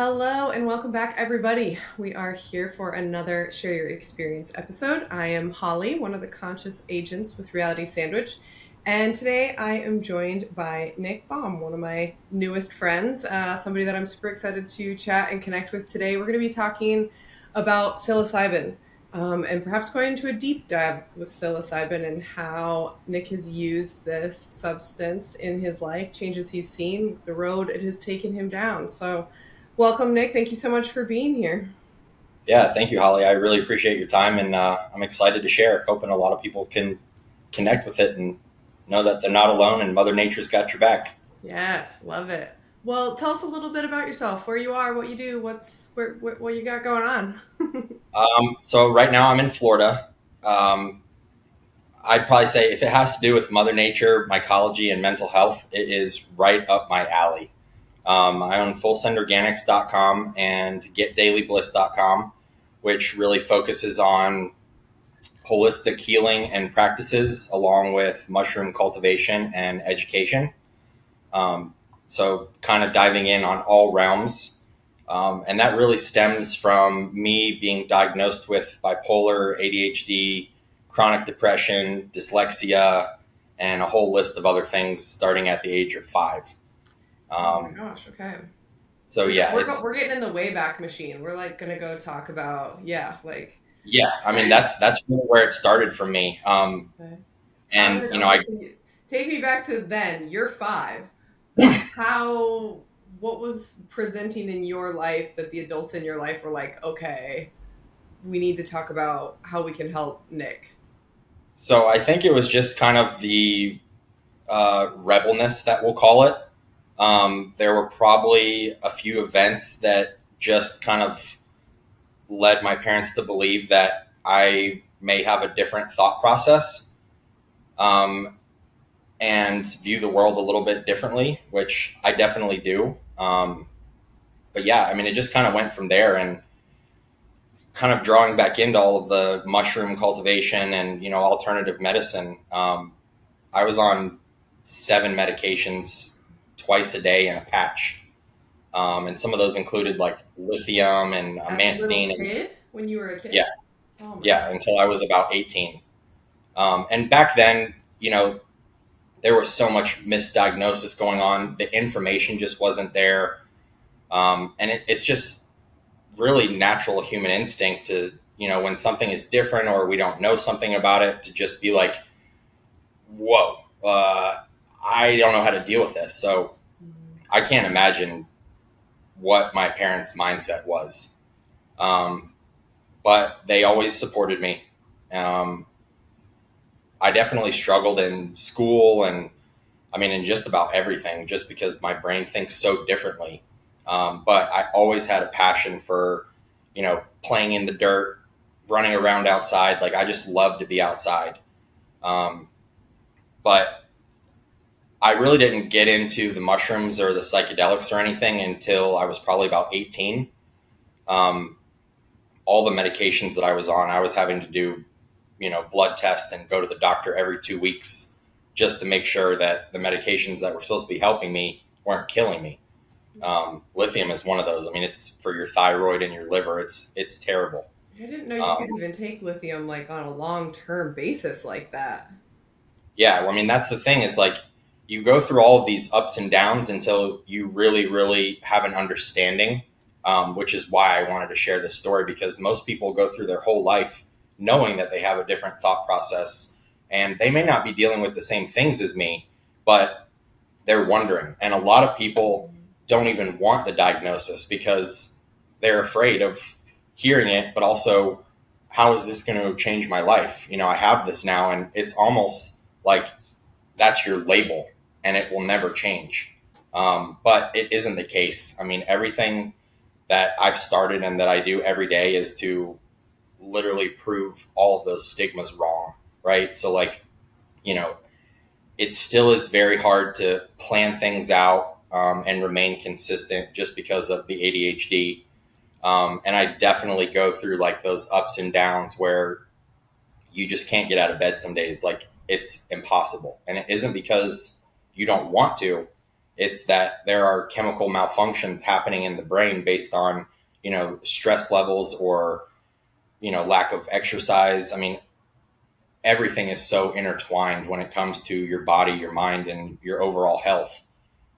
Hello and welcome back, everybody. We are here for another Share Your Experience episode. I am Holly, one of the conscious agents with Reality Sandwich. And today I am joined by Nick Baum, one of my newest friends, somebody that I'm super excited to chat and connect with today. We're going to be talking about psilocybin and perhaps going into a deep dive with psilocybin and how Nick has used this substance in his life, changes he's seen, the road it has taken him down. So, welcome, Nick. Thank you so much for being here. Yeah, thank you, Holly. I really appreciate your time, and I'm excited to share. Hoping a lot of people can connect with it and know that they're not alone, and Mother Nature's got your back. Yes, love it. Well, tell us a little bit about yourself, where you are, what you do, what you got going on. So right now I'm in Florida. Um, I'd probably say if it has to do with Mother Nature, mycology, and mental health, it is right up my alley. I own FullSendOrganics.com and GetDailyBliss.com, which really focuses on holistic healing and practices along with mushroom cultivation and education. Um, so, kind of diving in on all realms. And that really stems from me being diagnosed with bipolar, ADHD, chronic depression, dyslexia, and a whole list of other things starting at the age of 5. Oh my Um, gosh, okay. so, yeah, it's, We're getting in the Wayback Machine. We're like gonna go talk about, yeah, like, yeah, I mean, that's really where it started for me. okay. How And, did, you know, okay, I, so take me back to then. You're 5. How, what was presenting in your life that the adults in your life were like, okay, we need to talk about how we can help Nick? so I think it was just kind of the rebelness that we'll call it. There were probably a few events that just kind of led my parents to believe that I may have a different thought process um, and view the world a little bit differently, which I definitely do. But yeah, I mean, it just kind of went from there and kind of drawing back into all of the mushroom cultivation and, alternative medicine. I was on 7 medications twice a day in a patch. And some of those included like lithium and As a little amantadine. And kid, when you were a yeah, kid? Oh my yeah, God. until I was about 18. And back then, there was so much misdiagnosis going on. The information just wasn't there. And it's just really natural human instinct to, when something is different or we don't know something about it, to just be like, whoa, I don't know how to deal with this. So Mm. I can't imagine what my parents' mindset was. Um, but they always supported me. Um, I definitely struggled in school and I mean, in just about everything, just because my brain thinks so differently. But I always had a passion for, playing in the dirt, running around outside. Like I just love to be outside. Um, but I really didn't get into the mushrooms or the psychedelics or anything until I was probably about 18. Um, all the medications that I was on, I was having to do, blood tests and go to the doctor every 2 weeks just to make sure that the medications that were supposed to be helping me weren't killing me. Lithium is one of those. I mean, it's for your thyroid and your liver. It's terrible. I didn't know you Um, could even take lithium like on a long-term basis like that. yeah, well, I mean, that's the thing is like you go through all of these ups and downs until you really, really have an understanding, which is why I wanted to share this story because most people go through their whole life knowing that they have a different thought process and they may not be dealing with the same things as me, but they're wondering. And a lot of people don't even want the diagnosis because they're afraid of hearing it, but also, how is this going to change my life? I have this now, and it's almost like that's your label and it will never change. But it isn't the case. I mean, everything that I've started and that I do every day is to literally prove all of those stigmas wrong, right? So, like, you know, it still is very hard to plan things out and remain consistent just because of the ADHD. And I definitely go through like those ups and downs where you just can't get out of bed some days. Like it's impossible. And it isn't because you don't want to, It's that there are chemical malfunctions happening in the brain based on, stress levels or, lack of exercise. I mean, everything is so intertwined when it comes to your body, your mind, and your overall health,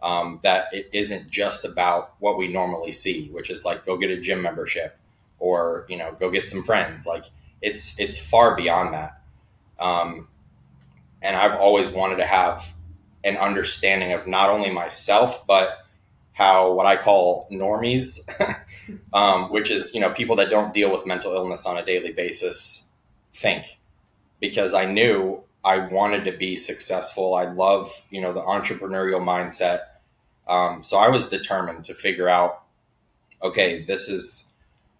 that it isn't just about what we normally see, which is like go get a gym membership or go get some friends. Like it's far beyond that. Um, and I've always wanted to have an understanding of not only myself but how what I call normies, which is people that don't deal with mental illness on a daily basis, think. Because I knew I wanted to be successful. I love the entrepreneurial mindset. So I was determined to figure out, okay, this is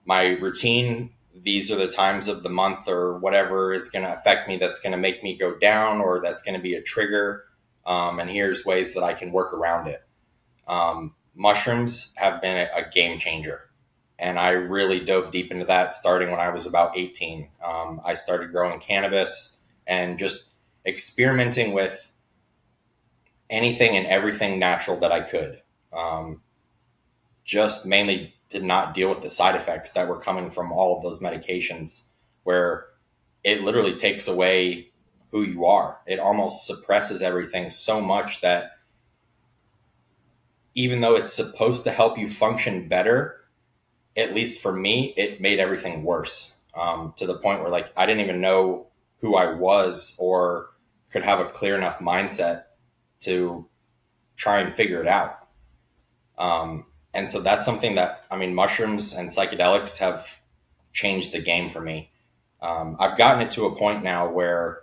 my routine. These are the times of the month or whatever is going to affect me, that's going to make me go down or that's going to be a trigger. And here's ways that I can work around it. Mushrooms have been a game changer. And I really dove deep into that starting when I was about 18. I started growing cannabis and just experimenting with anything and everything natural that I could. Um, just mainly to not deal with the side effects that were coming from all of those medications, where it literally takes away who you are. It almost suppresses everything so much that even though it's supposed to help you function better, at least for me, it made everything worse, to the point where like I didn't even know who I was or could have a clear enough mindset to try and figure it out. And so that's something that, I mean, mushrooms and psychedelics have changed the game for me. I've gotten it to a point now where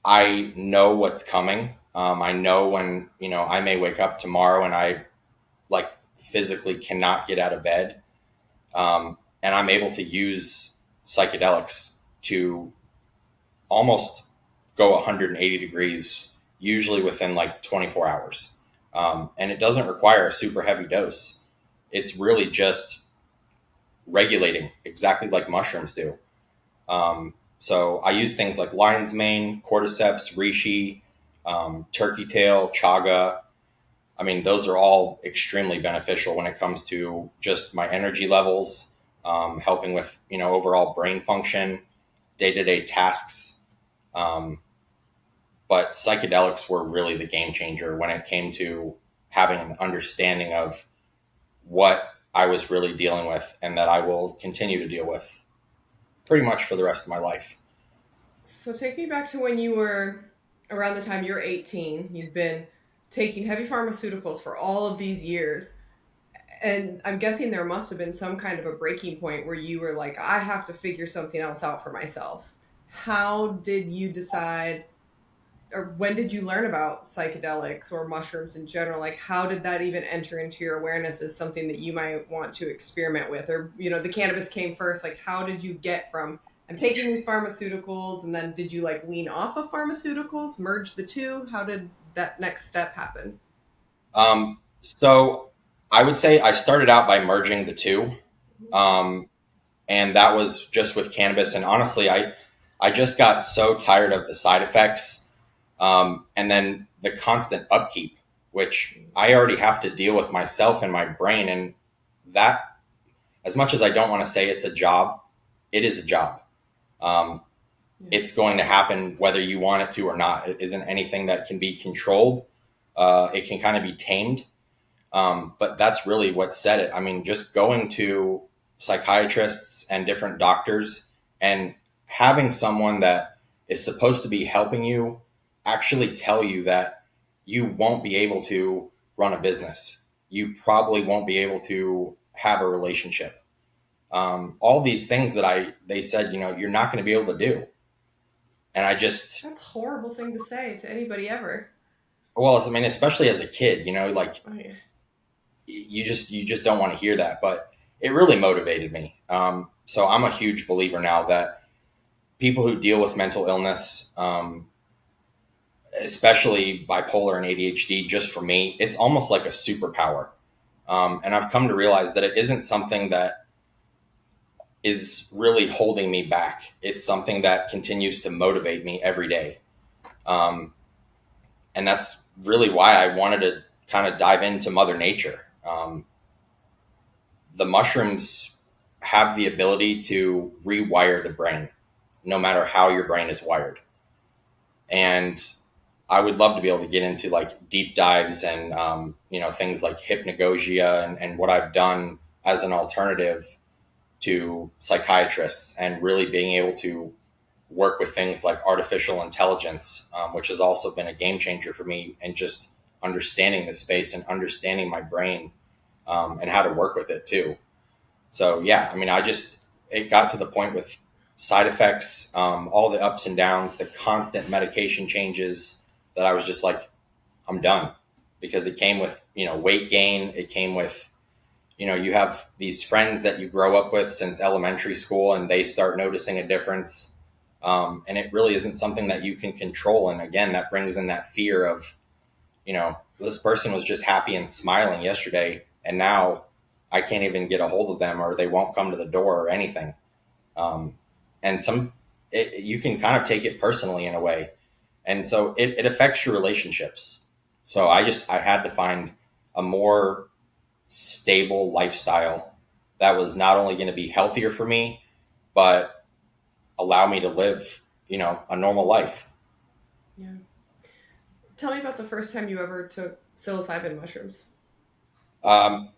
I know what's coming. I know when, I may wake up tomorrow and I like physically cannot get out of bed. And I'm able to use psychedelics to almost go 180 degrees, usually within like 24 hours. And it doesn't require a super heavy dose. It's really just regulating exactly like mushrooms do. So I use things like lion's mane, cordyceps, reishi, turkey tail, chaga. I mean, those are all extremely beneficial when it comes to just my energy levels, helping with overall brain function, day to day tasks. Um, but psychedelics were really the game changer when it came to having an understanding of what I was really dealing with, and that I will continue to deal with pretty much for the rest of my life. So take me back to when you were around the time you were 18. You'd been taking heavy pharmaceuticals for all of these years. And I'm guessing there must have been some kind of a breaking point where you were like, I have to figure something else out for myself. How did you decide, or when did you learn about psychedelics or mushrooms in general? Like, how did that even enter into your awareness as something that you might want to experiment with? Or, the cannabis came first. Like, how did you get from, I'm taking these pharmaceuticals, and then did you like wean off of pharmaceuticals, merge the two? How did that next step happen? So I would say I started out by merging the two. Um, and that was just with cannabis. And honestly, I just got so tired of the side effects, and then the constant upkeep, which I already have to deal with myself and my brain. And that, as much as I don't want to say it's a job, it is a job. Um, Yeah. it's going to happen whether you want it to or not. It isn't anything that can be controlled. It can kind of be tamed. But that's really what said it. I mean, just going to psychiatrists and different doctors and having someone that is supposed to be helping you actually tell you that you won't be able to run a business. You probably won't be able to have a relationship. All these things that they said, you're not going to be able to do. And I just, That's a horrible thing to say to anybody ever. well, I mean, especially as a kid, like Oh, yeah. you just don't want to hear that, but it really motivated me. So I'm a huge believer now that people who deal with mental illness, especially bipolar and ADHD, just for me, it's almost like a superpower. And I've come to realize that it isn't something that is really holding me back. It's something that continues to motivate me every day. Um, And that's really why I wanted to kind of dive into Mother Nature. The mushrooms have the ability to rewire the brain, no matter how your brain is wired. And I would love to be able to get into like deep dives and things like hypnagogia and what I've done as an alternative to psychiatrists, and really being able to work with things like artificial intelligence, which has also been a game changer for me, and just understanding the space and understanding my brain, and how to work with it too. So yeah, I mean, it got to the point with side effects, all the ups and downs, the constant medication changes, that I was just like, I'm done, because it came with, weight gain. It came with, you have these friends that you grow up with since elementary school, and they start noticing a difference. And it really isn't something that you can control. And again, that brings in that fear of, this person was just happy and smiling yesterday, and now I can't even get a hold of them, or they won't come to the door or anything. Um, and you can kind of take it personally in a way. And so it affects your relationships. So I had to find a more stable lifestyle that was not only going to be healthier for me, but allow me to live, a normal life. Yeah. Tell me about the first time you ever took psilocybin mushrooms. Um,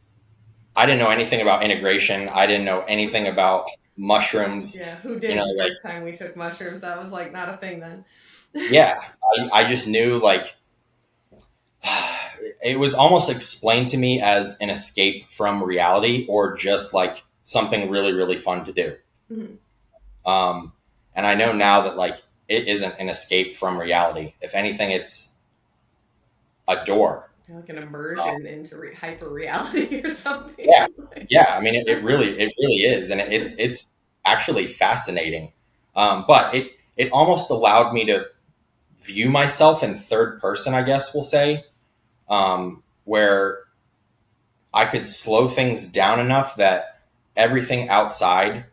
I didn't know anything about integration. I didn't know anything about mushrooms. Yeah, who did the Like, first time we took mushrooms? That was like not a thing then. yeah, I just knew like it was almost explained to me as an escape from reality, or just like something really, really fun to do. Mhm. Um, and I know now that like it isn't an escape from reality. If anything, it's a door. Like an Uh, immersion into hyper reality or yeah, something. yeah. I mean, it really is, and it's actually fascinating. But it almost allowed me to view myself in third person, I guess we'll say, where I could slow things down enough that everything outside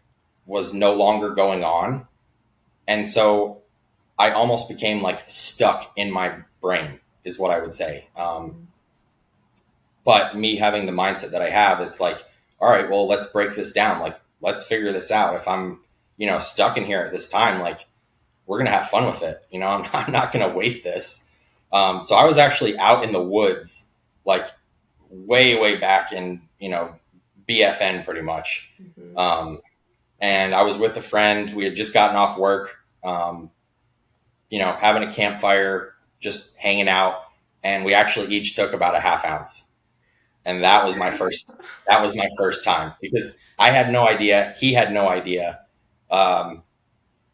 was no longer going on. And so I almost became like stuck in my brain, is what I would say. But me having the mindset that I have, it's like, all right, well, let's break this down. Like, let's figure this out. If I'm, stuck in here at this time, like, we're going to have fun with it. I'm not going to waste this. So I was actually out in the woods, like way, way back in, BFN pretty much. Mhm. Um, and I was with a friend. We had just gotten off work, having a campfire, just hanging out. And we actually each took about a half ounce. And Okay. that was my first time, because I had no idea. He had no idea. Um,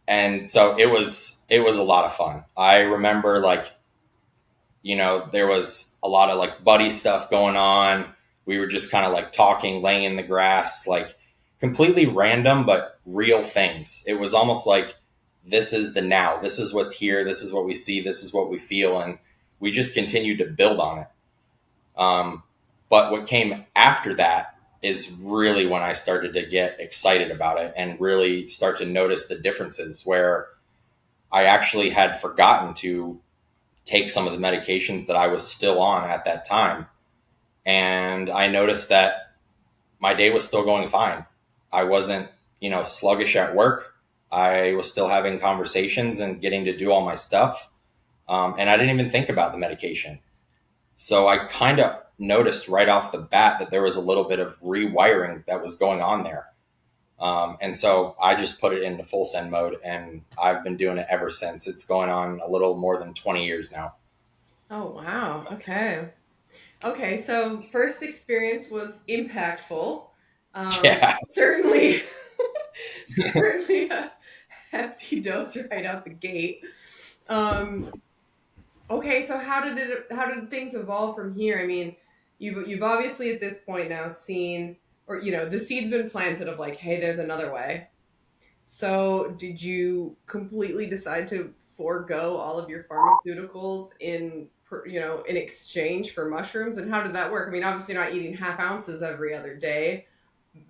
and so it was a lot of fun. I remember like, there was a lot of like buddy stuff going on. We were just kind of like talking, laying in the grass, like completely random, but real things. It was almost like, this is the now. This is what's here. This is what we see. This is what we feel. And we just continued to build on it. Um, but what came after that is really when I started to get excited about it and really start to notice the differences, where I actually had forgotten to take some of the medications that I was still on at that time. And I noticed that my day was still going fine. I wasn't, sluggish at work. I was still having conversations and getting to do all my stuff. And I didn't even think about the medication. So I kind of noticed right off the bat that there was a little bit of rewiring that was going on there. And so I just put it into full send mode, and I've been doing it ever since. It's going on a little more than 20 years now. Oh wow. Okay. Okay. So first experience was impactful. Yeah. Certainly, certainly a hefty dose right out the gate. Um, okay. So how did things evolve from here? I mean, you've obviously at this point now seen, or the seed's been planted of like, hey, there's another way. So, did you completely decide to forego all of your pharmaceuticals in exchange for mushrooms? And how did that work? I mean, obviously, you're not eating half ounces every other day.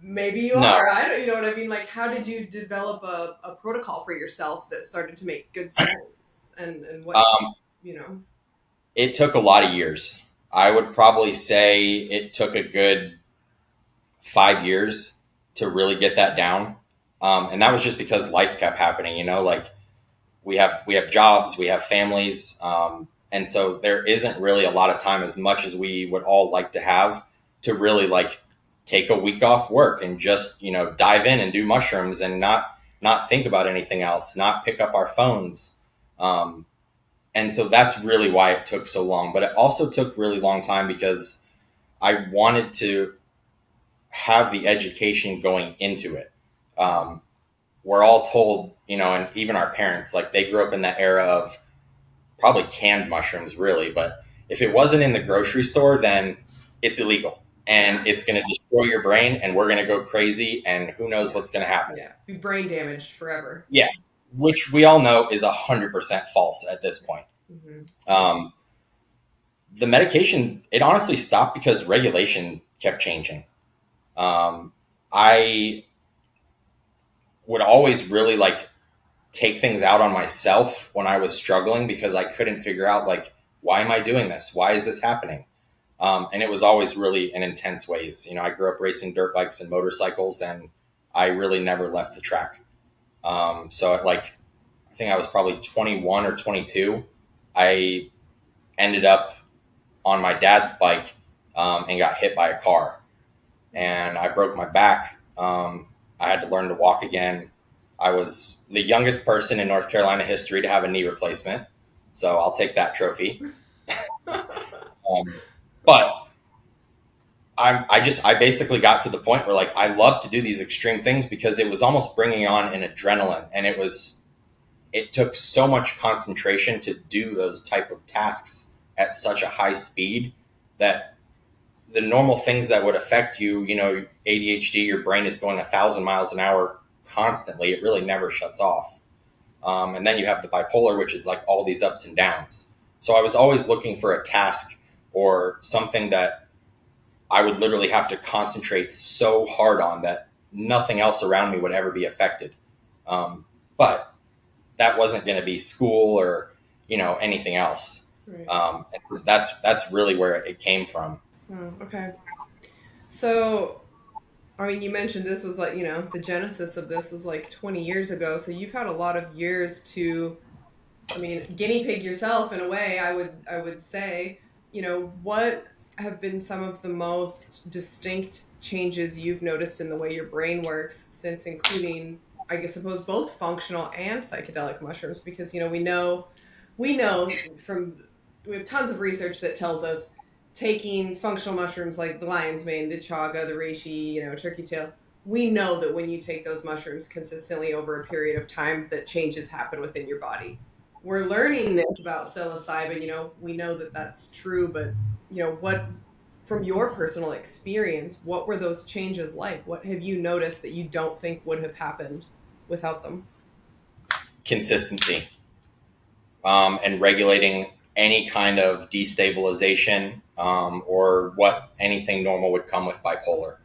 Maybe you No. are. I don't. You know what I mean? Like, how did you develop a protocol for yourself that started to make good sense? And what Um, you know? It took a lot of years. I would probably say it took a good 5 years to really get that down. And that was just because life kept happening, like we have jobs, we have families. And so there isn't really a lot of time, as much as we would all like to have, to really like take a week off work and just, dive in and do mushrooms and not think about anything else, not pick up our phones. Um, and so that's really why it took so long. But it also took really long time because I wanted to have the education going into it. Um, we're all told, and even our parents, like they grew up in that era of probably canned mushrooms, really. But if it wasn't in the grocery store, then it's illegal Yeah. and it's going to destroy your brain and we're going to go crazy and who knows Yeah. what's going to happen. Yeah. Be brain damaged forever. Yeah. Which we all know is 100% false at this point. Hmm. Um, the medication, it honestly stopped because regulation kept changing. I would always really like take things out on myself when I was struggling because I couldn't figure out like, why am I doing this? Why is this happening? And it was always really in intense ways. I grew up racing dirt bikes and motorcycles, and I really never left the track. So at like, I think I was probably 21 or 22, I ended up on my dad's bike and got hit by a car, and I broke my back. I had to learn to walk again. I was the youngest person in North Carolina history to have a knee replacement, so I'll take that trophy. But I basically got to the point where like I love to do these extreme things because it was almost bringing on an adrenaline, and it took so much concentration to do those type of tasks at such a high speed that the normal things that would affect you, ADHD, your brain is going 1,000 miles an hour constantly. It really never shuts off. And then you have the bipolar, which is like all these ups and downs. So I was always looking for a task or something that I would literally have to concentrate so hard on that nothing else around me would ever be affected. But that wasn't going to be school or, anything else. Right. And so that's really where it came from. Oh, okay. So, I mean, you mentioned this was like, the genesis of this was like 20 years ago. So you've had a lot of years to, I mean, guinea pig yourself in a way, I would say. What have been some of the most distinct changes you've noticed in the way your brain works since including, I guess, suppose both functional and psychedelic mushrooms? Because, we know from we have tons of research that tells us taking functional mushrooms like the lion's mane, the chaga, the reishi, turkey tail, we know that when you take those mushrooms consistently over a period of time, that changes happen within your body. We're learning this about psilocybin. We know that that's true, but what, from your personal experience, what were those changes like? What have you noticed that you don't think would have happened without them? Consistency, and regulating any kind of destabilization, or what anything normal would come with bipolar.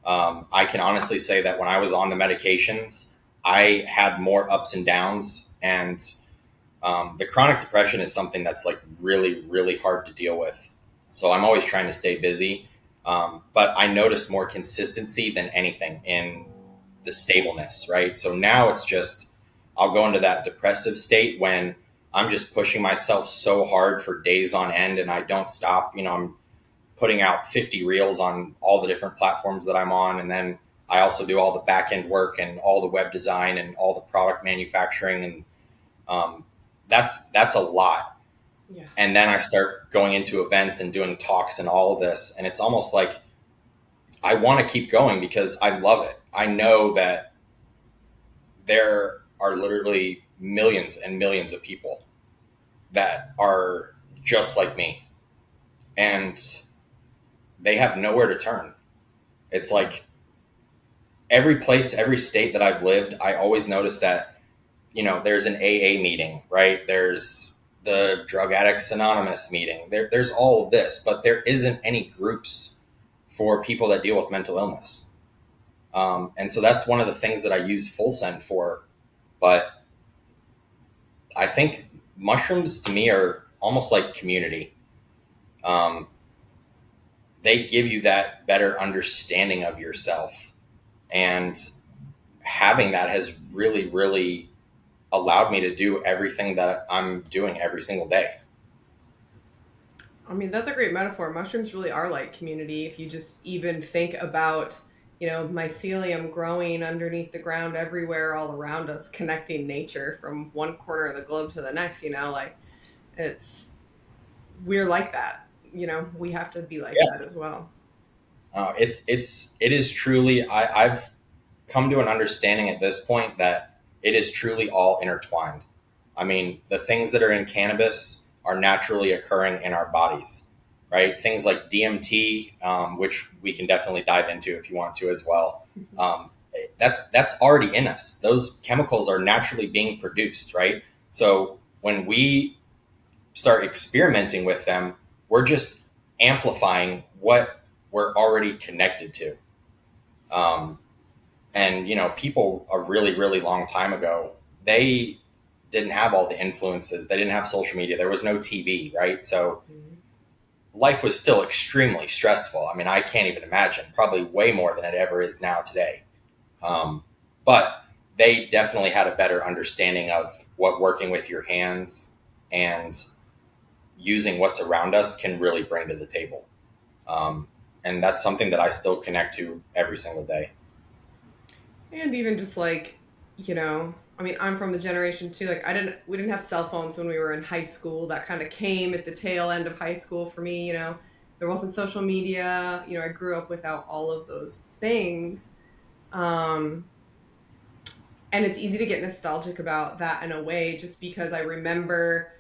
I can honestly say that when I was on the medications, I had more ups and downs, and the chronic depression is something that's like really, really hard to deal with. So I'm always trying to stay busy. But I noticed more consistency than anything in the stableness, right? So now it's just, I'll go into that depressive state when I'm just pushing myself so hard for days on end and I don't stop. I'm putting out 50 reels on all the different platforms that I'm on. And then I also do all the back end work and all the web design and all the product manufacturing. And that's a lot. Yeah. And then I start going into events and doing talks and all of this. And it's almost like I want to keep going because I love it. I know that there are literally millions and millions of people that are just like me. And they have nowhere to turn. It's like every place, every state that I've lived, I always notice that, there's an AA meeting, right? There's the Drug Addicts Anonymous meeting. There's all of this, but there isn't any groups for people that deal with mental illness. And so that's one of the things that I use Full Send for. But I think mushrooms to me are almost like community. um, they give you that better understanding of yourself. And having that has really, really allowed me to do everything that I'm doing every single day. I mean, that's a great metaphor. Mushrooms really are like community. If you just even think about, mycelium growing underneath the ground everywhere all around us, connecting nature from one corner of the globe to the next, like it's, we're like that. We have to be like Yeah. that as well. It is truly, I've come to an understanding at this point that it is truly all intertwined. I mean, the things that are in cannabis are naturally occurring in our bodies, right? Things like DMT, which we can definitely dive into if you want to as well. That's already in us. Those chemicals are naturally being produced, right? So when we start experimenting with them, we're just amplifying what we're already connected to. Um, and people a really, really long time ago, they didn't have all the influences. They didn't have social media. There was no TV, right? So Mhm. life was still extremely stressful. I mean, I can't even imagine. Probably way more than it ever is now today. But they definitely had a better understanding of what working with your hands and using what's around us can really bring to the table. Um, and that's something that I still connect to every single day. And even just like, I mean, I'm from the generation too. Like, we didn't have cell phones when we were in high school. That kind of came at the tail end of high school for me. There wasn't social media. I grew up without all of those things. Um, and it's easy to get nostalgic about that in a way, just because I remember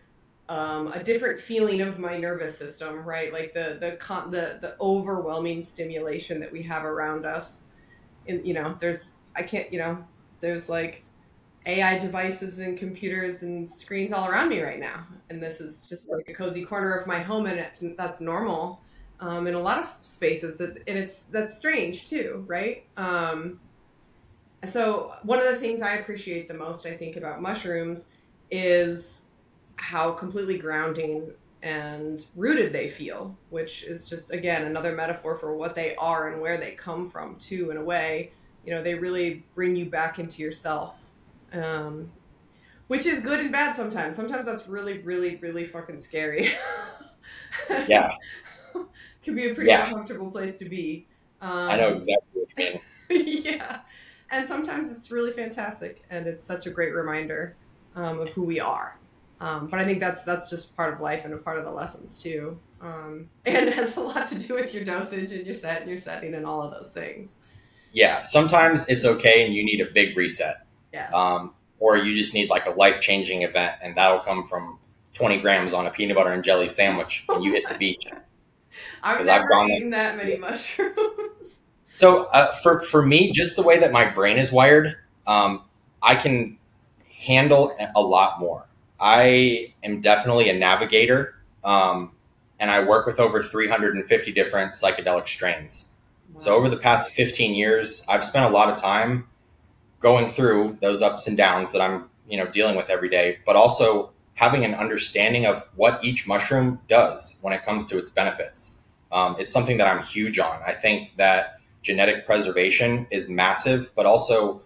a different feeling of my nervous system, right? Like the overwhelming stimulation that we have around us. And I can't, there's like AI devices and computers and screens all around me right now, and this is just like a cozy corner of my home, and that's normal in a lot of spaces, and that's strange too, right? So one of the things I appreciate the most, I think, about mushrooms is how completely grounding and rooted they feel, which is just, again, another metaphor for what they are and where they come from too. In a way, they really bring you back into yourself, um, which is good and bad sometimes. Sometimes that's really, really, really fucking scary. Yeah, Can be a pretty yeah, uncomfortable place to be. I know Um, exactly what you mean. yeah. And sometimes it's really fantastic, and it's such a great reminder of who we are. But I think that's just part of life and a part of the lessons too. And it has a lot to do with your dosage and your set and your setting and all of those things. Yeah, sometimes it's okay and you need a big reset. Yes. Or you just need like a life changing event, and that'll come from 20 grams on a peanut butter and jelly sandwich and Oh you hit the my beach. God. I've Because I've never gone eaten that there. many mushrooms. So for me, just the way that my brain is wired, I can handle a lot more. I am definitely a navigator, and I work with over 350 different psychedelic strains. So over Wow. the past 15 years, I've spent a lot of time going through those ups and downs that I'm dealing with every day, but also having an understanding of what each mushroom does when it comes to its benefits. It's something that I'm huge on. I think that genetic preservation is massive, but also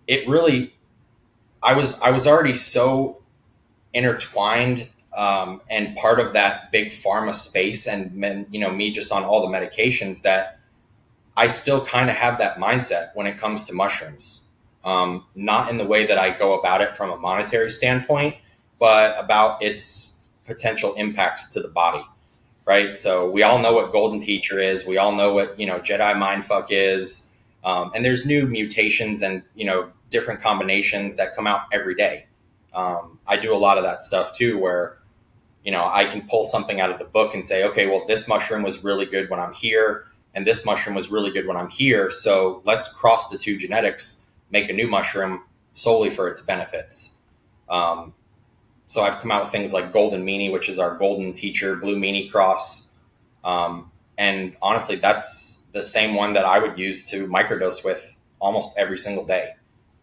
it really I was already so intertwined and part of that big pharma space, and me just on all the medications that I still kind of have that mindset when it comes to mushrooms. Not in the way that I go about it from a monetary standpoint, but about its potential impacts to the body, right? So we all know what Golden Teacher is. We all know what Jedi Mindfuck is, and there's new mutations and different combinations that come out every day. I do a lot of that stuff too, where I can pull something out of the book and say, okay, well, this mushroom was really good when I'm here, and this mushroom was really good when I'm here. So let's cross the two genetics, make a new mushroom solely for its benefits. Um, so I've come out with things like Golden Meanie, which is our Golden Teacher Blue Meanie cross. And honestly, that's the same one that I would use to microdose with almost every single day.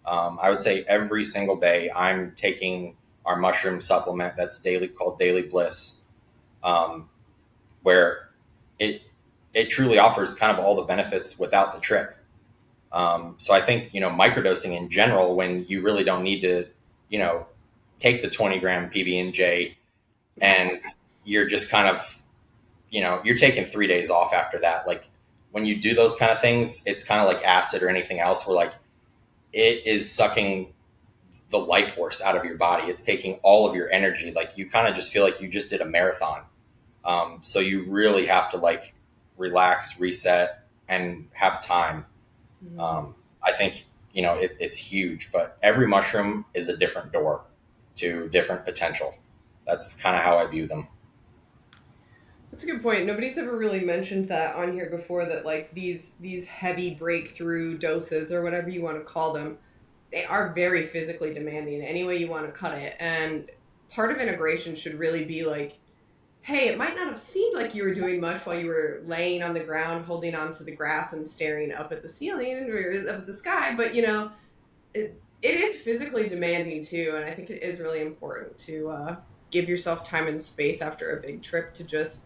I would say every single day I'm taking our mushroom supplement that's daily, called Daily Bliss. Um, where it it truly offers kind of all the benefits without the trip. So I think, microdosing in general, when you really don't need to, you know, take the 20-gram PB&J, and you're just kind of, you're taking 3 days off after that. Like when you do those kind of things, it's kind of like acid or anything else where like it is sucking the life force out of your body. It's taking all of your energy. Like you kind of just feel like you just did a marathon. So you really have to like relax, reset, and have time. Mm. I think, it's huge, but every mushroom is a different door to different potential. That's kind of how I view them. That's a good point. Nobody's ever really mentioned that on here before, that like these heavy breakthrough doses or whatever you want to call them, they are very physically demanding any way you want to cut it. And part of integration should really be like, hey, it might not have seemed like you were doing much while you were laying on the ground holding onto the grass and staring up at the ceiling or up at the sky, but it is physically demanding too. And I think it is really important to give yourself time and space after a big trip to just,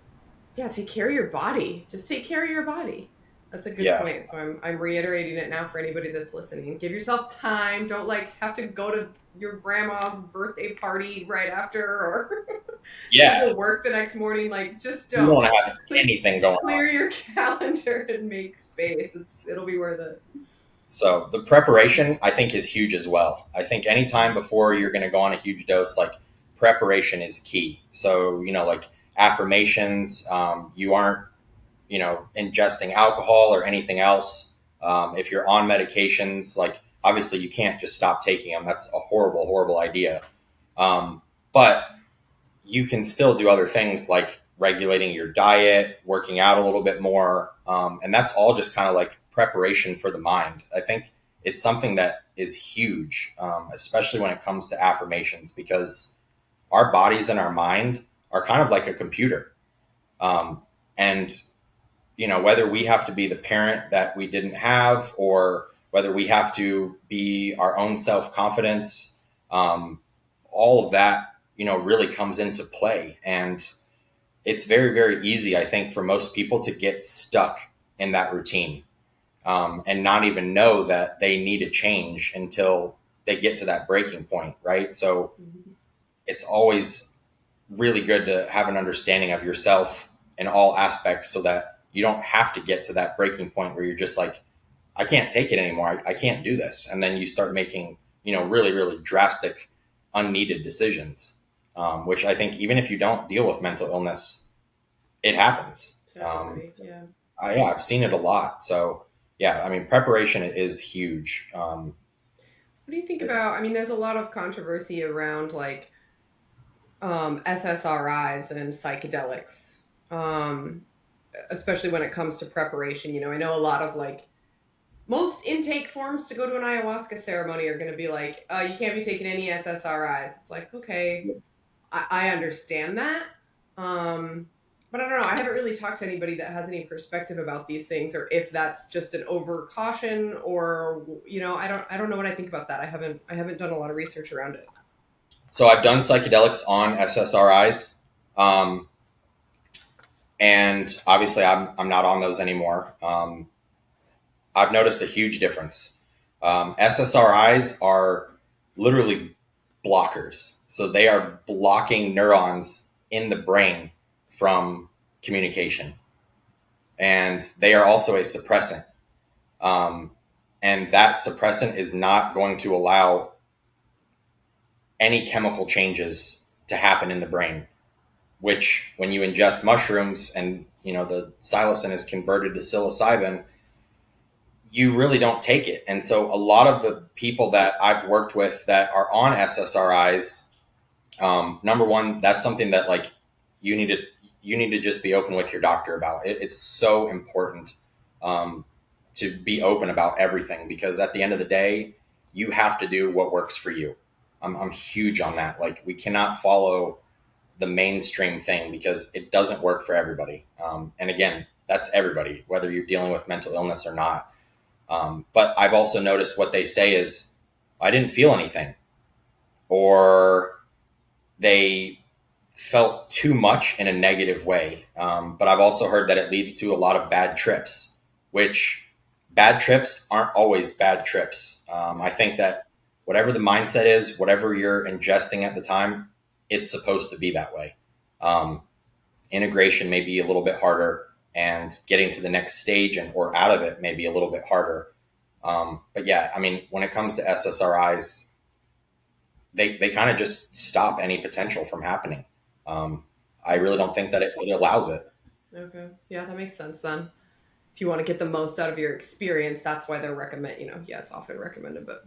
yeah, take care of your body. Just take care of your body. That's a good Yeah. point. So I'm reiterating it now for anybody that's listening. Give yourself time. Don't like have to go to your grandma's birthday party right after, or go Yeah. to work the next morning. Like just You don't. don't have Cle- anything going on. Clear your calendar and make space. It'll be worth it. So the preparation, I think, is huge as well. I think anytime before you're going to go on a huge dose, like preparation is key. So, like affirmations, you aren't, ingesting alcohol or anything else. If you're on medications, like obviously you can't just stop taking them. That's a horrible, horrible idea. But you can still do other things like regulating your diet, working out a little bit more. And that's all just kind of like preparation for the mind. I think it's something that is huge, especially when it comes to affirmations, because our bodies and our mind are kind of like a computer. And, whether we have to be the parent that we didn't have, or whether we have to be our own self confidence, all of that, really comes into play. And it's very, very easy, I think, for most people to get stuck in that routine, and not even know that they need a change until they get to that breaking point, right? So Mhm. it's always really good to have an understanding of yourself in all aspects so that you don't have to get to that breaking point where you're just like, I can't take it anymore. I can't do this. And then you start making, really, really drastic, unneeded decisions, which I think even if you don't deal with mental illness, it happens. To everybody, yeah. Yeah, I've seen it a lot. So yeah, I mean, preparation is huge. What do you think It's about? I mean, there's a lot of controversy around like SSRIs and psychedelics, um, especially when it comes to preparation. I know a lot of like most intake forms to go to an ayahuasca ceremony are going to be like, you can't be taking any SSRIs. It's like, okay, I understand that. Um, but I don't know. I haven't really talked to anybody that has any perspective about these things, or if that's just an over caution, or I don't know what I think about that. I haven't done a lot of research around it. So I've done psychedelics on SSRIs, um, and obviously I'm not on those anymore. I've noticed a huge difference. SSRIs are literally blockers. So they are blocking neurons in the brain from communication. And they are also a suppressant. Um, and that suppressant is not going to allow any chemical changes to happen in the brain, which when you ingest mushrooms and, the psilocin is converted to psilocybin, you really don't take it. And so a lot of the people that I've worked with that are on SSRIs, number one, that's something that like you need to you need to just be open with your doctor about. It's so important, to be open about everything, because at the end of the day, you have to do what works for you. I'm huge on that. Like we cannot follow the mainstream thing because it doesn't work for everybody. And again, that's everybody, whether you're dealing with mental illness or not. But I've also noticed what they say is, I didn't feel anything, or they felt too much in a negative way. But I've also heard that it leads to a lot of bad trips, which bad trips aren't always bad trips. I think that whatever the mindset is, whatever you're ingesting at the time, it's supposed to be that way. Um, Integration may be a little bit harder, and getting to the next stage and or out of it may be a little bit harder. But yeah, I mean, when it comes to SSRIs, they kind of just stop any potential from happening. Um, I really don't think that it allows it. Okay. Yeah, that makes sense then. If you want to get the most out of your experience, that's why they're recommend, yeah, it's often recommended, but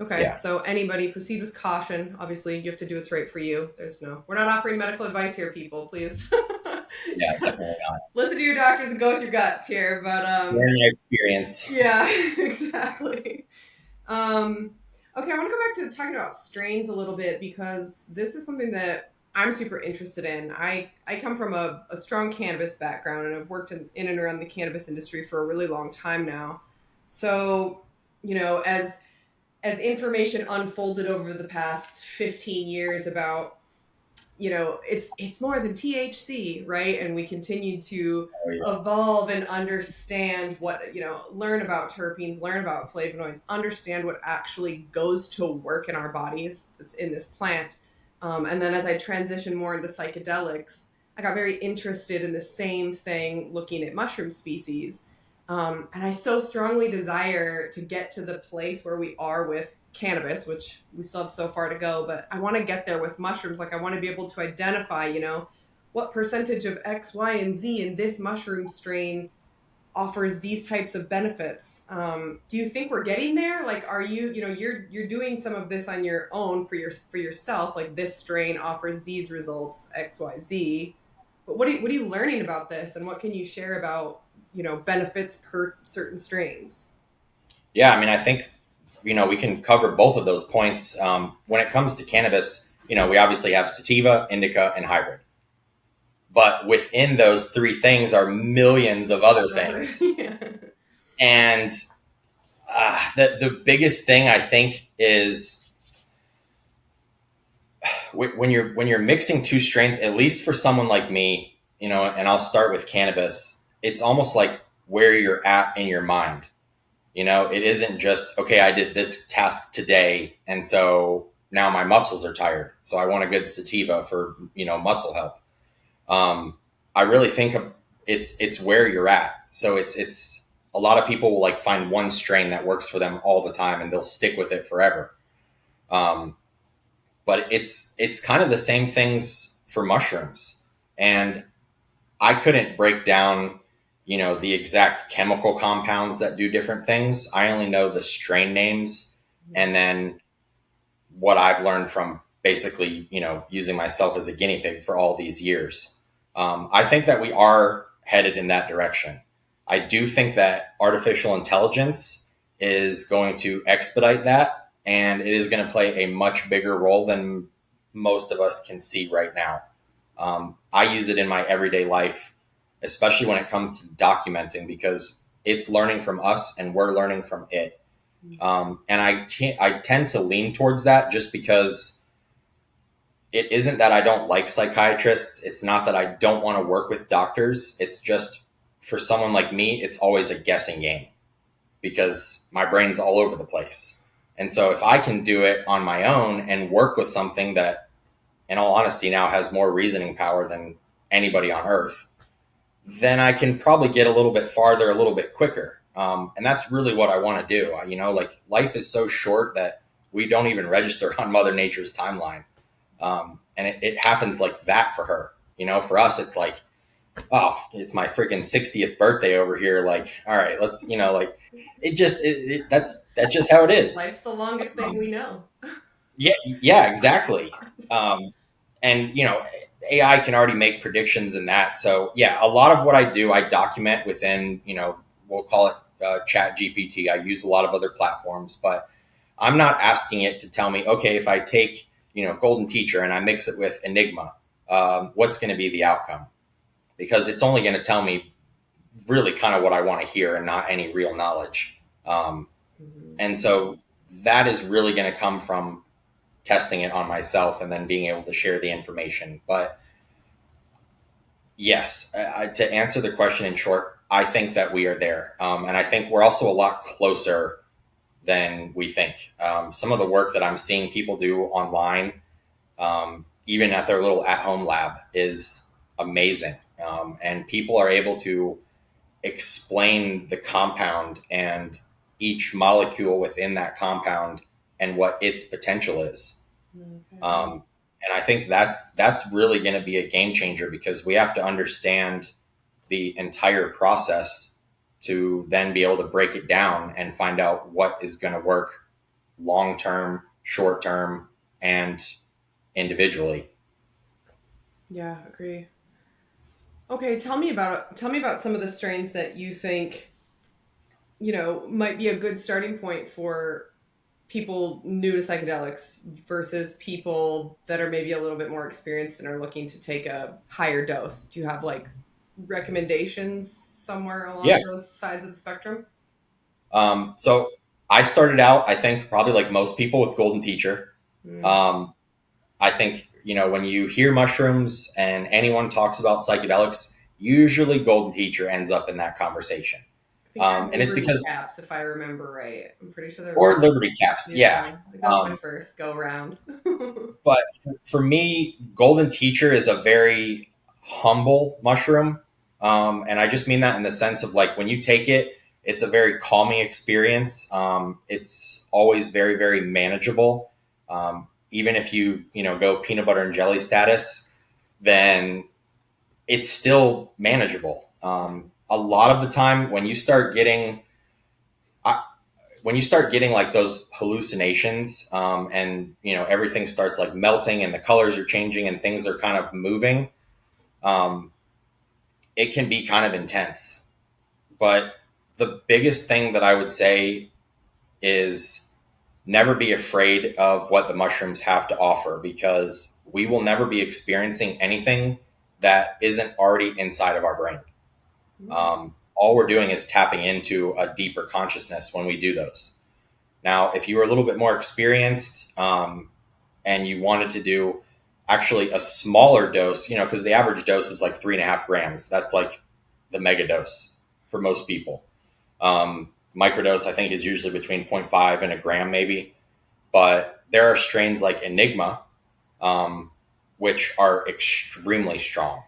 okay. Yeah, So anybody proceed with caution. Obviously, you have to do what's right for you. We're not offering medical advice here, people, please. yeah, definitely not. Listen to your doctors and go with your guts here, but Learn my experience. yeah, exactly. Um, okay, I want to go back to talking about strains a little bit because this is something that I'm super interested in. I come from a strong cannabis background and I've worked in and around the cannabis industry for a really long time now. So, as information unfolded over the past 15 years about it's more than THC, right? And we continue to Oh, yeah. evolve and understand learn about terpenes, learn about flavonoids, understand what actually goes to work in our bodies that's in this plant. And then as I transitioned more into psychedelics, I got very interested in the same thing, looking at mushroom species. And I so strongly desire to get to the place where we are with cannabis, which we still have so far to go, but I want to get there with mushrooms. Like I want to be able to identify, what percentage of X, Y, and Z in this mushroom strain offers these types of benefits. Do you think we're getting there? Like, are you, you're doing some of this on your own for yourself? Like this strain offers these results X, Y, Z. But what are you learning about this, and what can you share about benefits per certain strains? Yeah, I mean, I think we can cover both of those points. When it comes to cannabis, we obviously have sativa, indica, and hybrid. But within those three things are millions of other things. Yeah. And the biggest thing I think is when you're mixing two strains, at least for someone like me, and I'll start with cannabis. It's almost like where you're at in your mind. It isn't just, okay, I did this task today, and so now my muscles are tired, so I want a good sativa for muscle health. I really think it's where you're at. So it's a lot of people will like find one strain that works for them all the time, and they'll stick with it forever. Um, but it's kind of the same things for mushrooms, and I couldn't break down the exact chemical compounds that do different things. I only know the strain names, and then what I've learned from basically using myself as a guinea pig for all these years. I think that we are headed in that direction. I do think that artificial intelligence is going to expedite that, and it is going to play a much bigger role than most of us can see right now. I use it in my everyday life, especially when it comes to documenting, because it's learning from us and we're learning from it. And I tend to lean towards that just because it isn't that I don't like psychiatrists. It's not that I don't want to work with doctors. It's just for someone like me, it's always a guessing game because my brain's all over the place. And so if I can do it on my own and work with something that, in all honesty, now has more reasoning power than anybody on earth, then I can probably get a little bit farther, a little bit quicker. And that's really what I want to do. Like life is so short that we don't even register on Mother Nature's timeline. And it happens like that for her. For us, it's like, oh, it's my freaking 60th birthday over here. Like, all right, let's, like that's just how it is. Life's the longest thing we know. Yeah, yeah, exactly. Um, and AI can already make predictions in that. So yeah, a lot of what I do, I document within, we'll call it Chat GPT. I use a lot of other platforms, but I'm not asking it to tell me, okay, if I take Golden Teacher and I mix it with Enigma, what's going to be the outcome? Because it's only going to tell me really kind of what I want to hear and not any real knowledge. Mm-hmm. And so that is really going to come from testing it on myself and then being able to share the information. But yes, to answer the question in short, I think that we are there. And I think we're also a lot closer than we think. Some of the work that I'm seeing people do online, even at their little at-home lab, is amazing. And people are able to explain the compound and each molecule within that compound and what its potential is. Okay. And I think that's really going to be a game changer because we have to understand the entire process to then be able to break it down and find out what is going to work long term, short term, and individually. Yeah, agree. Okay, tell me about some of the strains that you think, might be a good starting point for people new to psychedelics versus people that are maybe a little bit more experienced and are looking to take a higher dose. Do you have like recommendations somewhere Yeah. along those sides of the spectrum? So I started out, I think, probably like most people with Golden Teacher. Mm. Um, I think, when you hear mushrooms and anyone talks about psychedelics, usually Golden Teacher ends up in that conversation. I think they're And it's Liberty because, caps, if I remember right. I'm pretty sure they're or Liberty Caps, yeah. yeah. Like that was my Um, first go round. but for me, Golden Teacher is a very humble mushroom. And I just mean that in the sense of like when you take it, it's a very calming experience. It's always very, very manageable. Even if you go peanut butter and jelly status, then it's still manageable. A lot of the time when you start getting like those hallucinations, and everything starts like melting and the colors are changing and things are kind of moving, um, it can be kind of intense. But the biggest thing that I would say is never be afraid of what the mushrooms have to offer because we will never be experiencing anything that isn't already inside of our brain. All we're doing is tapping into a deeper consciousness when we do those. Now, if you were a little bit more experienced, and you wanted to do actually a smaller dose, because the average dose is like 3.5 grams. That's like the mega dose for most people. Microdose, I think, is usually between zero point 0.5 and a gram, maybe. But there are strains like Enigma, um, which are extremely strong.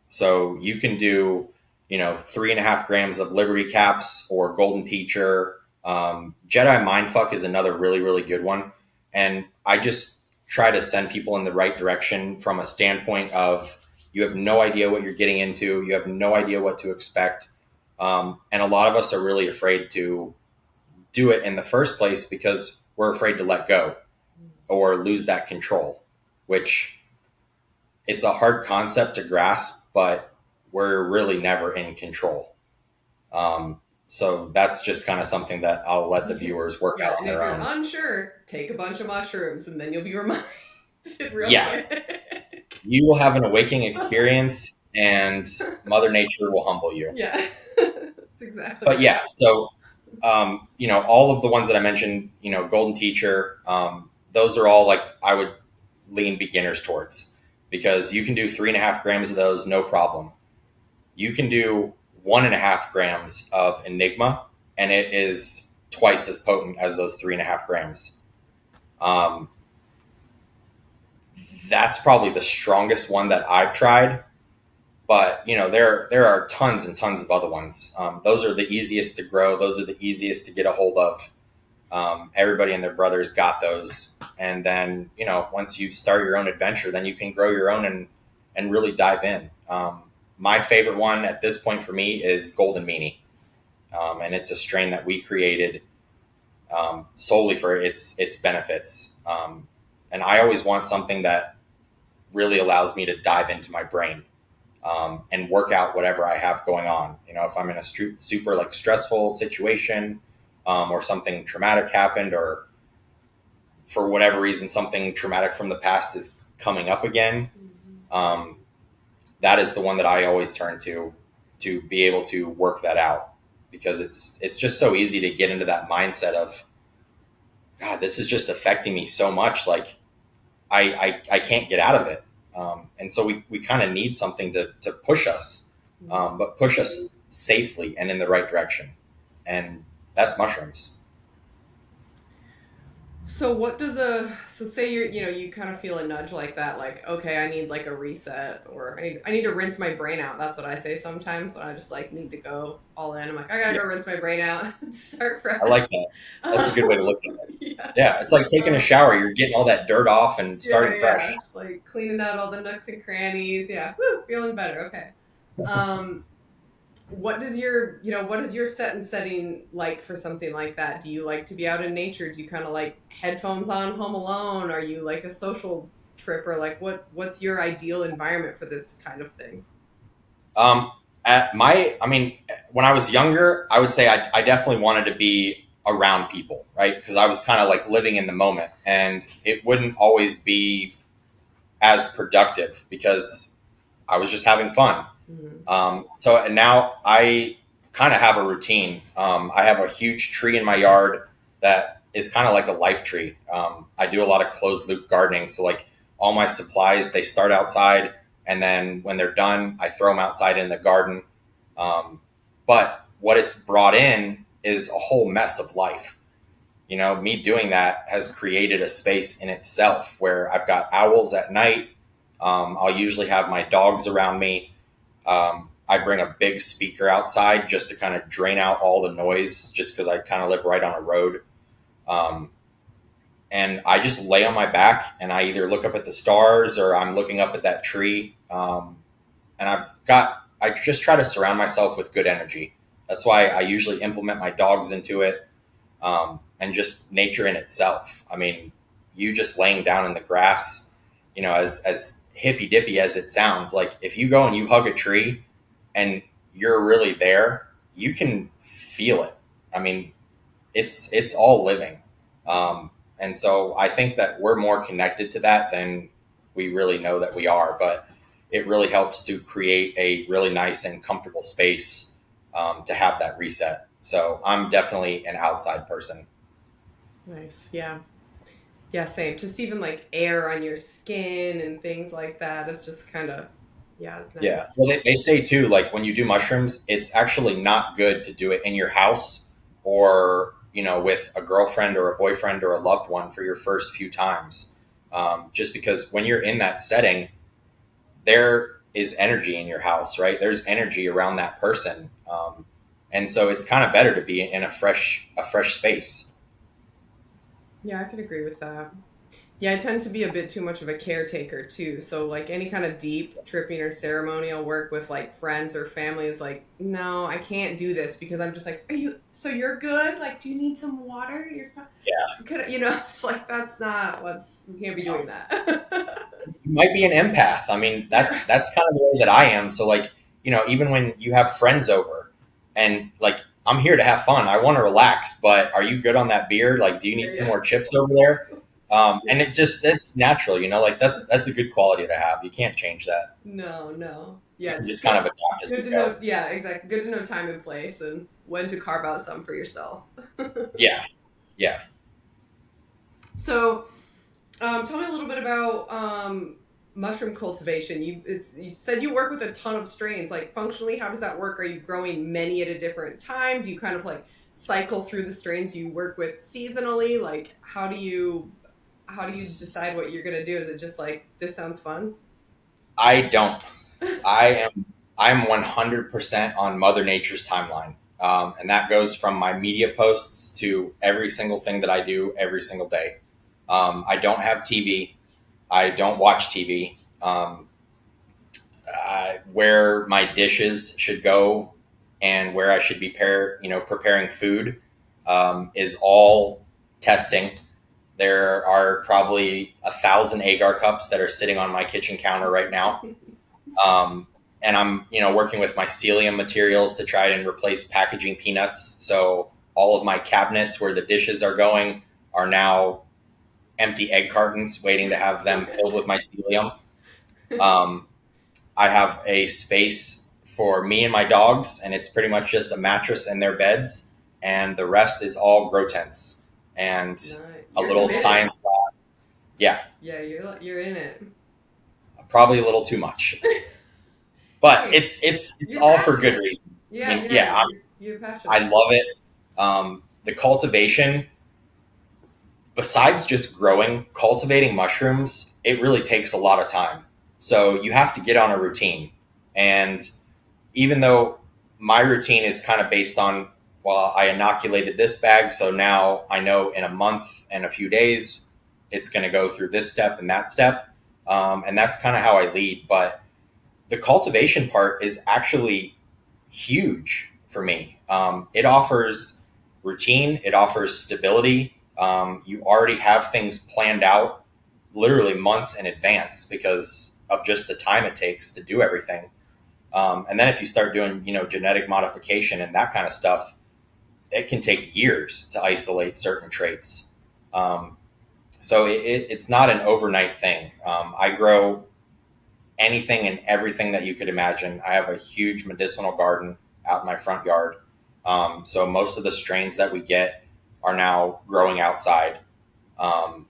So you can do, 3.5 grams of Liberty Caps or Golden Teacher. Jedi Mindfuck is another really, really good one. And I just try to send people in the right direction from a standpoint of you have no idea what you're getting into, you have no idea what to expect. And a lot of us are really afraid to do it in the first place because we're afraid to let go or lose that control, which it's a hard concept to grasp, but we're really never in control. So that's just kind of something that I'll let the viewers work Yeah, out and on if their you're own. unsure, take a bunch of mushrooms and then you'll be reminded real Yeah, quick. you will have an awakening experience and Mother Nature will humble you. Yeah, that's exactly But right. yeah, so, all of the ones that I mentioned, Golden Teacher, those are all like I would lean beginners towards because you can do 3.5 grams of those, no problem. You can do 1.5 grams of Enigma, and it is twice as potent as those 3.5 grams. Um, that's probably the strongest one that I've tried. But there are tons and tons of other ones. Those are the easiest to grow. Those are the easiest to get a hold of. Everybody and their brothers got those, and then once you start your own adventure, then you can grow your own and really dive in. My favorite one at this point for me is Golden Meanie, and it's a strain that we created solely for its benefits. And I always want something that really allows me to dive into my brain, and work out whatever I have going on. If I'm in a super like stressful situation, or something traumatic happened, or for whatever reason something traumatic from the past is coming up again, um, that is the one that I always turn to be able to work that out because it's just so easy to get into that mindset of God, this is just affecting me so much. Like I can't get out of it. And so we kind of need something to push us, Mhm. but push us safely and in the right direction. And that's mushrooms. So what does a so say you kind of feel a nudge like that, like, okay, I need like a reset, or I need to rinse my brain out. That's what I say sometimes when I just like need to go all in. I'm like, I gotta Yeah, go rinse my brain out and start I fresh. like that. That's a good way to look at it. Yeah. Yeah, it's like taking a Um, shower. You're getting all that dirt off and yeah, starting yeah. fresh. Just like cleaning out all the nooks and crannies. Yeah. Woo, feeling better. Okay. Um, what is your set and setting like for something like that? Do you like to be out in nature? Do you kind of like headphones on, home alone? Are you like a social tripper? Like what's your ideal environment for this kind of thing? Um, I mean, when I was younger, I would say I definitely wanted to be around people, right? Because I was kind of like living in the moment, and it wouldn't always be as productive because I was just having fun. Mhm. So and now I kind of have a routine. I have a huge tree in my yard that is kind of like a life tree. I do a lot of closed loop gardening. So like all my supplies, they start outside, and then when they're done, I throw them outside in the garden. But what it's brought in is a whole mess of life. You know, me doing that has created a space in itself where I've got owls at night. I'll usually have my dogs around me. I bring a big speaker outside just to kind of drain out all the noise, just because I kind of live right on a road. Um, and I just lay on my back and I either look up at the stars or I'm looking up at that tree. And I just try to surround myself with good energy. That's why I usually implement my dogs into it, and just nature in itself. I mean, you just laying down in the grass, as hippy dippy as it sounds, like if you go and you hug a tree and you're really there, you can feel it. I mean, it's all living, and so I think that we're more connected to that than we really know that we are. But it really helps to create a really nice and comfortable space, to have that reset. So I'm definitely an outside person. Nice. Yeah. Yeah, same. Just even like air on your skin and things like that. It's just kind of, yeah, it's Yeah. nice. Well, they say too, like when you do mushrooms, it's actually not good to do it in your house or, with a girlfriend or a boyfriend or a loved one for your first few times. Just because when you're in that setting, there is energy in your house, right? There's energy around that person. And so it's kind of better to be in a fresh space. Yeah, I could agree with that. Yeah, I tend to be a bit too much of a caretaker too. So like any kind of deep tripping or ceremonial work with like friends or family is like, no, I can't do this because I'm just like, you're good? Like, do you need some water? You're fine. Yeah. Could it's like that's not what's we can't be doing that. You might be an empath. I mean, Yeah. that's kind of the way that I am. So like, even when you have friends over and like I'm here to have fun. I want to relax, but are you good on that beer? Like, do you Yeah, need some yeah. more chips over there? And Yeah. it's natural, like that's a good quality to have. You can't change that. No, no. You Yeah, can just just kind of good adapt as good you to go. know. Yeah, exactly. Good to know time and place and when to carve out some for yourself. Yeah. Yeah. So, tell me a little bit about mushroom cultivation. You said you work with a ton of strains. Like functionally, how does that work? Are you growing many at a different time? Do you kind of like cycle through the strains you work with seasonally? Like how do you decide what you're gonna do? Is it just like this sounds fun? I don't. I am I'm 100% on Mother Nature's timeline. And that goes from my media posts to every single thing that I do every single day. I don't have TV. I don't watch TV. Where my dishes should go and where I should be preparing food, is all testing. There are probably 1,000 agar cups that are sitting on my kitchen counter right now. Um, and I'm, working with mycelium materials to try and replace packaging peanuts. So all of my cabinets where the dishes are going are now empty egg cartons waiting to have them filled with mycelium. Um, I have a space for me and my dogs, and it's pretty much just a mattress and their beds, and the rest is all grow tents and Nice. a You're little committed. science lab. Yeah, Yeah, you're in it. probably a little too much, but Hey, it's you're all for good passionate. reasons. I Yeah, mean, yeah, yeah, you're I passionate. love it. The cultivation, besides just growing, cultivating mushrooms, it really takes a lot of time. So you have to get on a routine. And even though my routine is kind of based on, well, I inoculated this bag, so now I know in a month and a few days it's going to go through this step and that step. And that's kind of how I lead. But the cultivation part is actually huge for me. It offers routine, it offers stability. You already have things planned out literally months in advance because of just the time it takes to do everything. And then if you start doing, genetic modification and that kind of stuff, it can take years to isolate certain traits. Um, so it's not an overnight thing. I grow anything and everything that you could imagine. I have a huge medicinal garden out in my front yard. So most of the strains that we get are now growing outside. Um,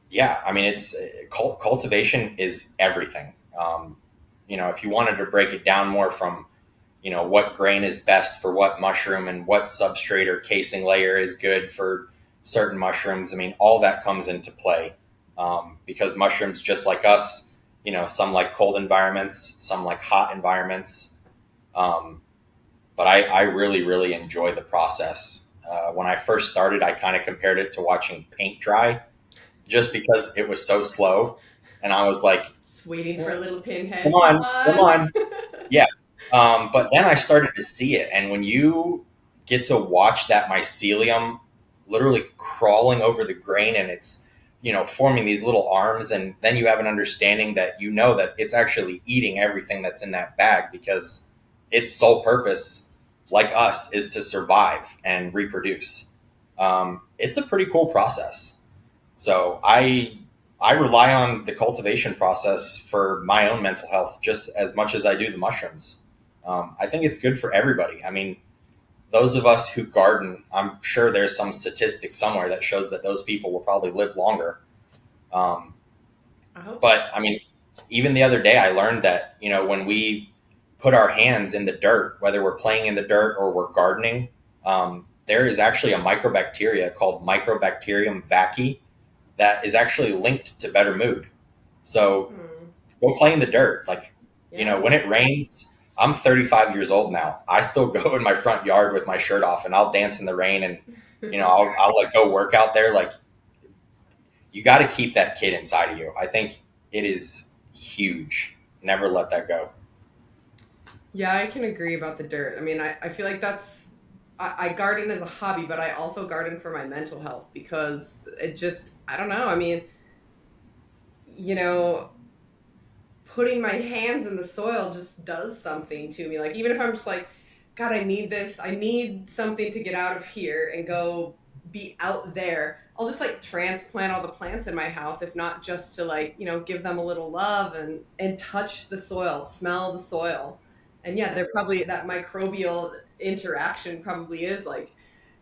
yeah, I mean, it's cultivation is everything. If you wanted to break it down more from, what grain is best for what mushroom and what substrate or casing layer is good for certain mushrooms. I mean, all that comes into play because mushrooms, just like us, some like cold environments, some like hot environments. Um, but I really, really enjoy the process. When I first started, I kind of compared it to watching paint dry just because it was so slow. And I was like, Just waiting for a little come pinhead. Come on, come on. on. Yeah. But then I started to see it. And when you get to watch that mycelium literally crawling over the grain and it's, forming these little arms, and then you have an understanding that that it's actually eating everything that's in that bag because its sole purpose, like us, is to survive and reproduce. It's a pretty cool process. So I rely on the cultivation process for my own mental health just as much as I do the mushrooms. I think it's good for everybody. I mean, those of us who garden, I'm sure there's some statistic somewhere that shows that those people will probably live longer. Um, I hope so. but I mean, even the other day, I learned that when we put our hands in the dirt, whether we're playing in the dirt or we're gardening, there is actually a microbacteria called Microbacterium vaccae that is actually linked to better mood. So Hmm. go play in the dirt. Like, Yeah. when it rains, I'm 35 years old now. I still go in my front yard with my shirt off and I'll dance in the rain and, I'll like go work out there. Like, you got to keep that kid inside of you. I think it is huge. Never let that go. Yeah, I can agree about the dirt. I mean, I feel like I garden as a hobby, but I also garden for my mental health because I don't know. I mean, you know, putting my hands in the soil just does something to me. Like, even if I'm just like, God, I need this, I need something to get out of here and go be out there. I'll just like transplant all the plants in my house, if not just to like, give them a little love and touch the soil, smell the soil. And yeah, they're probably that microbial interaction probably is like,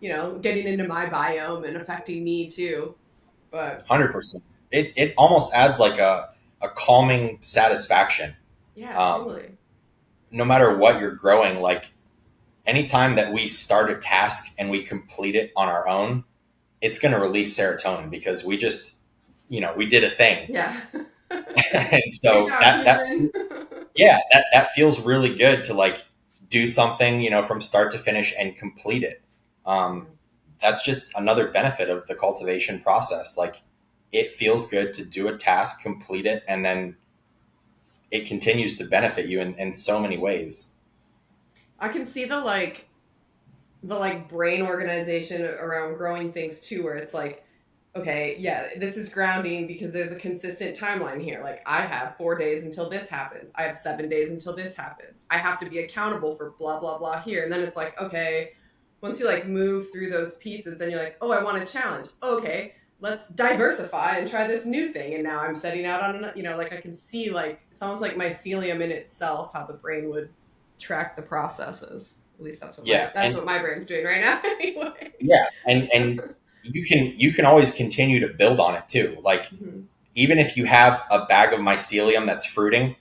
getting into my biome and affecting me too. But 100%. It almost adds like a calming satisfaction. yeah, Um, totally. no matter what you're growing, like anytime that we start a task and we complete it on our own, it's going to release serotonin because we did a thing. Yeah. And Good so job, that human. yeah, that feels really good to like do something, from start to finish and complete it. Um, Yeah. that's just another benefit of the cultivation process. Like, it feels good to do a task, complete it, and then it continues to benefit you in so many ways. I can see the brain organization around growing things too, where it's like, okay, yeah, this is grounding because there's a consistent timeline here. Like, I have 4 days until this happens. I have 7 days until this happens. I have to be accountable for blah blah blah here. And then it's like, okay, once you like move through those pieces, then you're like, oh, I want a challenge. Okay, let's diversify and try this new thing. And now I'm setting out on, like I can see like it's almost like mycelium in itself, how the brain would track the processes. At least that's what Yeah, my brain's doing right now. Anyway. yeah, and you can always continue to build on it too. Like Hmm. even if you have a bag of mycelium that's fruiting,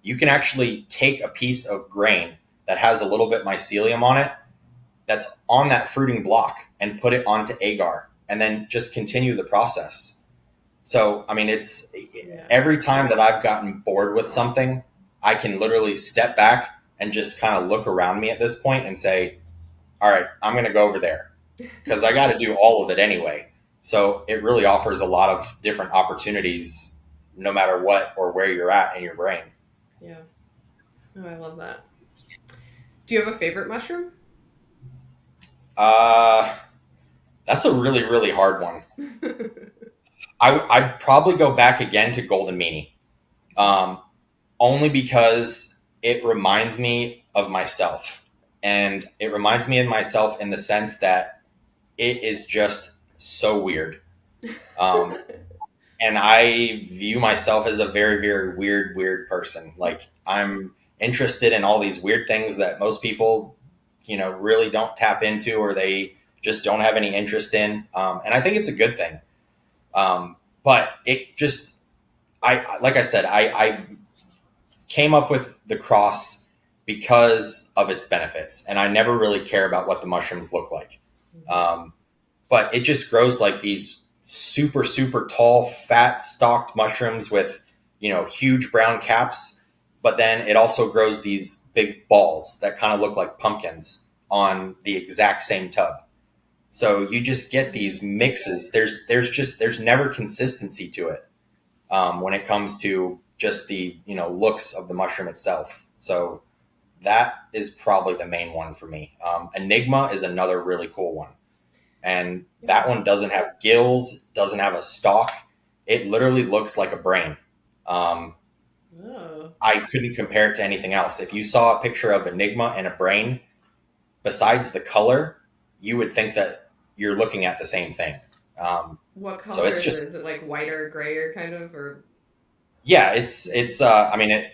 you can actually take a piece of grain that has a little bit mycelium on it that's on that fruiting block and put it onto agar and then just continue the process. So, I mean, it's Yeah. every time that I've gotten bored with something, I can literally step back and just kind of look around me at this point and say, all right, I'm going to go over there because I got to do all of it anyway. So it really offers a lot of different opportunities no matter what or where you're at in your brain. Yeah. Oh, I love that. Do you have a favorite mushroom? Uh, that's a really, really hard one. I'd probably go back again to Golden Meanie, um, only because it reminds me of myself. And it reminds me of myself in the sense that it is just so weird. Um, and I view myself as a very, very weird, weird person. Like I'm interested in all these weird things that most people, really don't tap into or they just don't have any interest in. And I think it's a good thing. But it just, like I said, I came up with the cross because of its benefits, and I never really care about what the mushrooms look like. Mhm. Um, but it just grows like these super super tall fat stalked mushrooms with huge brown caps, but then it also grows these big balls that kind of look like pumpkins on the exact same tub. So you just get these mixes. There's never consistency to it, when it comes to just the looks of the mushroom itself. So that is probably the main one for me. Enigma is another really cool one, and Yeah. that one doesn't have gills, doesn't have a stalk. It literally looks like a brain. Um, Oh. I couldn't compare it to anything else. If you saw a picture of Enigma and a brain, besides the color, you would think that you're looking at the same thing. Um, What so color it's is it? just Is it like whiter, grayer kind of, or yeah, it's yeah. it's. I mean,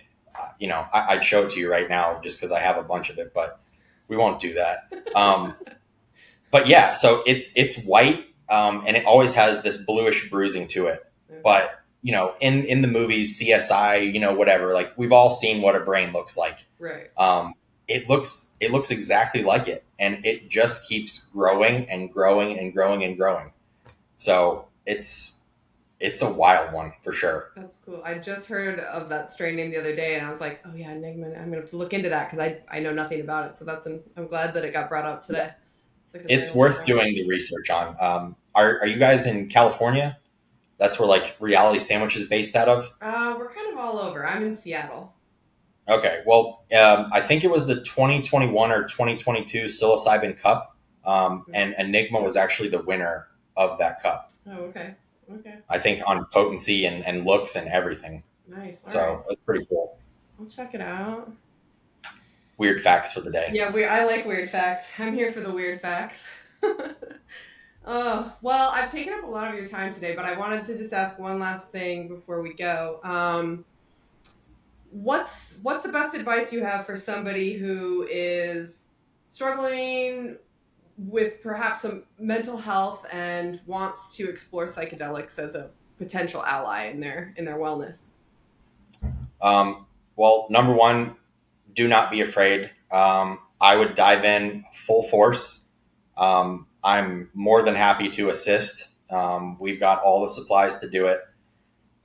I'd show it to you right now just because I have a bunch of it, but we won't do that. But yeah, so it's white, and it always has this bluish bruising to it. Okay. But in the movies, CSI, whatever, like we've all seen what a brain looks like. Right. Um, it looks exactly like it, and it just keeps growing and growing and growing and growing. So it's a wild one for sure. That's cool. I just heard of that strain name the other day, and I was like, "Oh yeah, Enigma. I'm gonna have to look into that because I know nothing about it." So I'm glad that it got brought up today. So because I It's will look worth around. doing the research on. Are you guys in California? That's where like Reality Sandwich is based out of. We're kind of all over. I'm in Seattle. Okay, well, I think it was the 2021 or 2022 Psilocybin Cup, Mm. and Enigma was actually the winner of that cup. Oh, okay. Okay. I think on potency and looks and everything. Nice. All right. So it's pretty cool. I'll check it out. Weird facts for the day. Yeah, I like weird facts. I'm here for the weird facts. Oh, well, I've taken up a lot of your time today, but I wanted to just ask one last thing before we go. What's the best advice you have for somebody who is struggling with perhaps some mental health and wants to explore psychedelics as a potential ally in their wellness? Well, number one, do not be afraid. I would dive in full force. I'm more than happy to assist. We've got all the supplies to do it,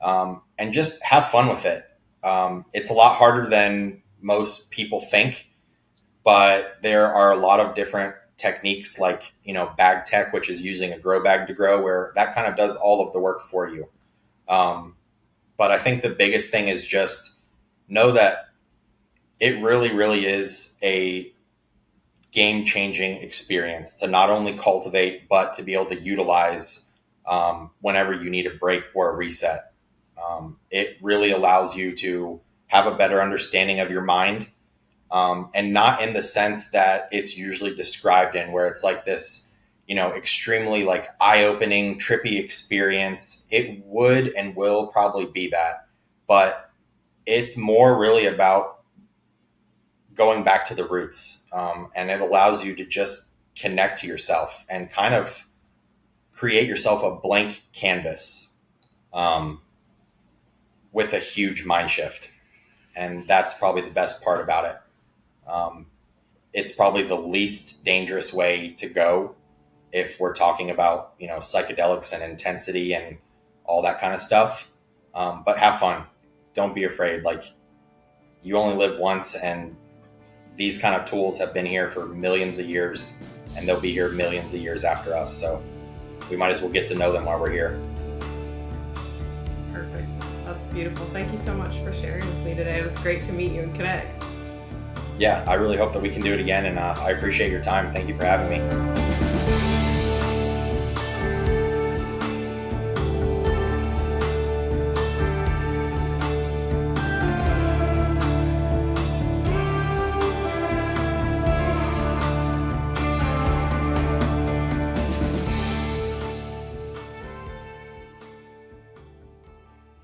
and just have fun with it. It's a lot harder than most people think, but there are a lot of different techniques like bag tech, which is using a grow bag to grow, where that kind of does all of the work for you. Um, but I think the biggest thing is just know that it really, really is a game changing experience to not only cultivate, but to be able to utilize whenever you need a break or a reset. It really allows you to have a better understanding of your mind, and not in the sense that it's usually described in, where it's like this, extremely like eye opening, trippy experience. It would and will probably be that, but it's more really about going back to the roots, and it allows you to just connect to yourself and kind of create yourself a blank canvas um, with a huge mind shift. And that's probably the best part about it. Um, it's probably the least dangerous way to go if we're talking about, psychedelics and intensity and all that kind of stuff. But have fun. Don't be afraid. Like, you only live once, and these kind of tools have been here for millions of years, and they'll be here millions of years after us. So we might as well get to know them while we're here. Perfect. That's beautiful. Thank you so much for sharing with me today. It was great to meet you and connect. Yeah, I really hope that we can do it again, and I appreciate your time. Thank you for having me.